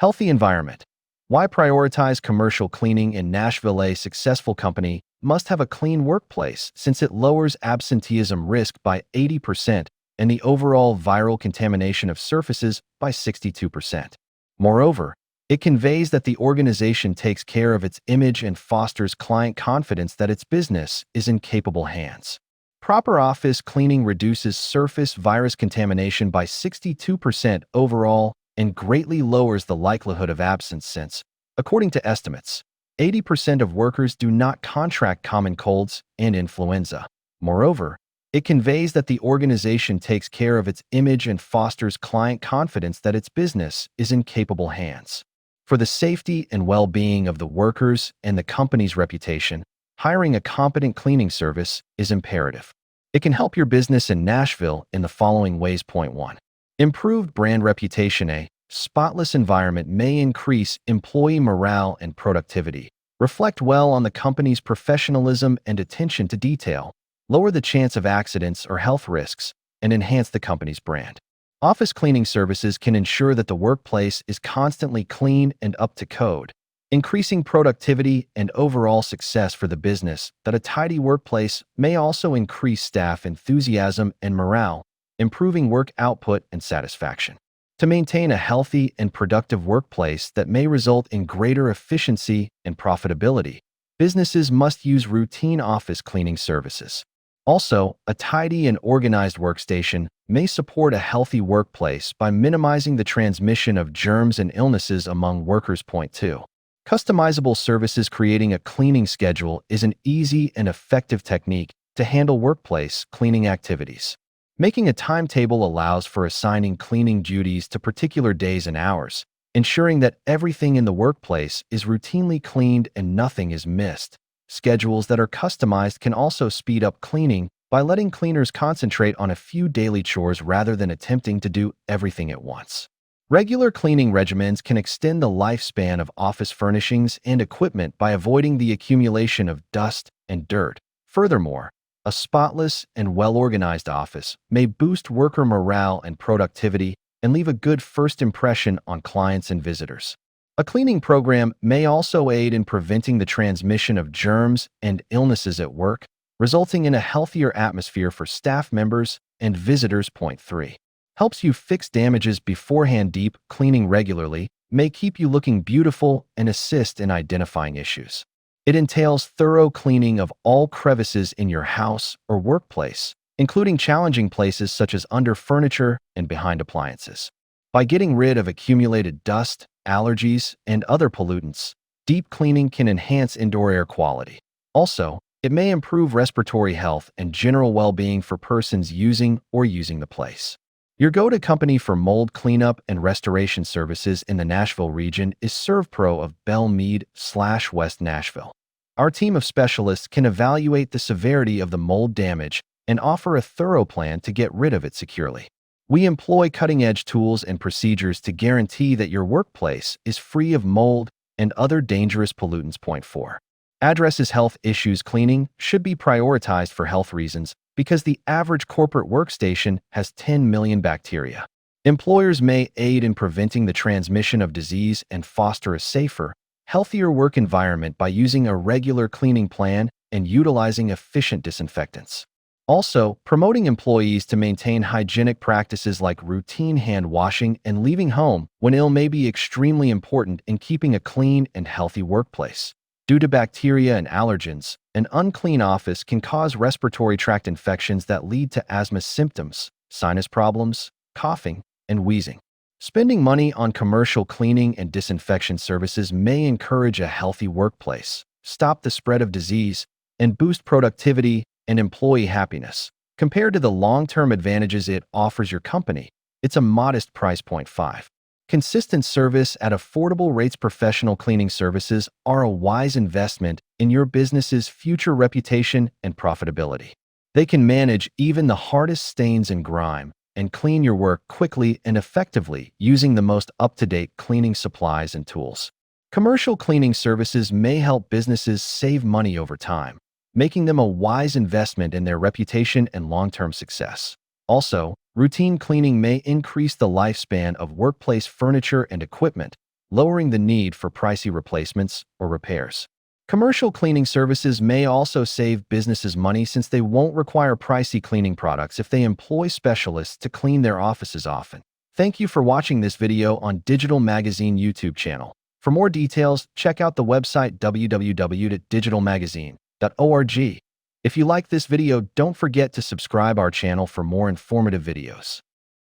Healthy environment. Why prioritize commercial cleaning in Nashville? A successful company must have a clean workplace since it lowers absenteeism risk by 80% and the overall viral contamination of surfaces by 62%. Moreover, it conveys that the organization takes care of its image and fosters client confidence that its business is in capable hands. Proper office cleaning reduces surface virus contamination by 62% overall and greatly lowers the likelihood of absence since, according to estimates, 80% of workers do not contract common colds and influenza. Moreover, it conveys that the organization takes care of its image and fosters client confidence that its business is in capable hands. For the safety and well-being of the workers and the company's reputation, hiring a competent cleaning service is imperative. It can help your business in Nashville in the following ways. Point 1. Improved brand reputation. A spotless environment may increase employee morale and productivity, reflect well on the company's professionalism and attention to detail, lower the chance of accidents or health risks, and enhance the company's brand. Office cleaning services can ensure that the workplace is constantly clean and up to code, increasing productivity and overall success for the business. That a tidy workplace may also increase staff enthusiasm and morale, improving work output and satisfaction. To maintain a healthy and productive workplace that may result in greater efficiency and profitability, businesses must use routine office cleaning services. Also, a tidy and organized workstation may support a healthy workplace by minimizing the transmission of germs and illnesses among workers. Point 2. Customizable services. Creating a cleaning schedule is an easy and effective technique to handle workplace cleaning activities. Making a timetable allows for assigning cleaning duties to particular days and hours, ensuring that everything in the workplace is routinely cleaned and nothing is missed. Schedules that are customized can also speed up cleaning by letting cleaners concentrate on a few daily chores rather than attempting to do everything at once. Regular cleaning regimens can extend the lifespan of office furnishings and equipment by avoiding the accumulation of dust and dirt. Furthermore, a spotless and well-organized office may boost worker morale and productivity and leave a good first impression on clients and visitors. A cleaning program may also aid in preventing the transmission of germs and illnesses at work, resulting in a healthier atmosphere for staff members and visitors. Point 3. Helps you fix damages beforehand. Deep cleaning regularly may keep you looking beautiful and assist in identifying issues. It entails thorough cleaning of all crevices in your house or workplace, including challenging places such as under furniture and behind appliances. By getting rid of accumulated dust, allergies, and other pollutants, deep cleaning can enhance indoor air quality. Also, it may improve respiratory health and general well-being for persons using the place. Your go-to company for mold cleanup and restoration services in the Nashville region is ServPro of Belle Meade/West Nashville. Our team of specialists can evaluate the severity of the mold damage and offer a thorough plan to get rid of it securely. We employ cutting-edge tools and procedures to guarantee that your workplace is free of mold and other dangerous pollutants. Point 4. Addresses health issues. Cleaning should be prioritized for health reasons because the average corporate workstation has 10 million bacteria. Employers may aid in preventing the transmission of disease and foster a safer, healthier work environment by using a regular cleaning plan and utilizing efficient disinfectants. Also, promoting employees to maintain hygienic practices like routine hand washing and leaving home when ill may be extremely important in keeping a clean and healthy workplace. Due to bacteria and allergens, an unclean office can cause respiratory tract infections that lead to asthma symptoms, sinus problems, coughing, and wheezing. Spending money on commercial cleaning and disinfection services may encourage a healthy workplace, stop the spread of disease, and boost productivity and employee happiness. Compared to the long-term advantages it offers your company, it's a modest price. Point 5. Consistent service at affordable rates. Professional cleaning services are a wise investment in your business's future reputation and profitability. They can manage even the hardest stains and grime and clean your work quickly and effectively using the most up-to-date cleaning supplies and tools. Commercial cleaning services may help businesses save money over time, making them a wise investment in their reputation and long-term success. Also, routine cleaning may increase the lifespan of workplace furniture and equipment, lowering the need for pricey replacements or repairs. Commercial cleaning services may also save businesses money since they won't require pricey cleaning products if they employ specialists to clean their offices often. Thank you for watching this video on Digital Magazine YouTube channel. For more details, check out the website www.digitalmagazine.org. If you like this video, don't forget to subscribe our channel for more informative videos.